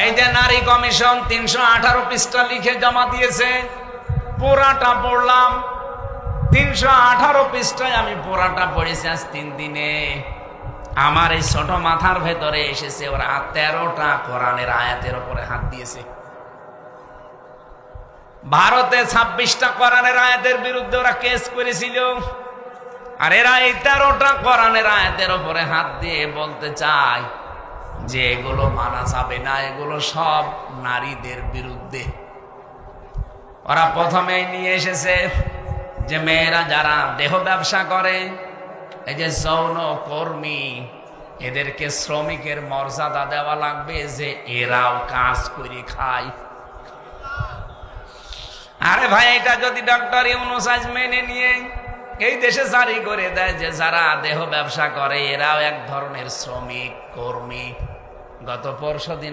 এই যে নারী কমিশন 318 পৃষ্ঠা লিখে জমা দিয়েছে, পুরাটা পড়লাম। 318 পৃষ্ঠায় আমি পুরাটা পড়েছি আজ 3 দিনে। আমার এই ছোট মাথার ভেতরে এসেছে ওরা 13টা কোরআনের আয়াতের উপরে হাত দিয়েছে। ভারতে 26টা কোরআনের আয়াতের বিরুদ্ধে ওরা কেস করেছিল, আর এরা এই 13টা কোরআনের আয়াতের উপরে হাত দিয়ে বলতে চায় যে এগুলো মানা যাবে না, এগুলো সব নারীদের বিরুদ্ধে। ওরা প্রথমেই নিয়ে এসেছে যে মেয়েরা যারা দেহ ব্যবসা করে, এই যে যৌন কর্মী, এদেরকে শ্রমিকের মর্যাদা দেওয়া লাগবে, যে এরাও কাজ করে খায়। আরে ভাই, এটা যদি ডক্টর ইউনূস আজ মেনে নিয়ে এই দেশে জারি করে দেয় যে যারা দেহ ব্যবসা করে এরাও এক ধরনের শ্রমিক কর্মী। গত পরশুদিন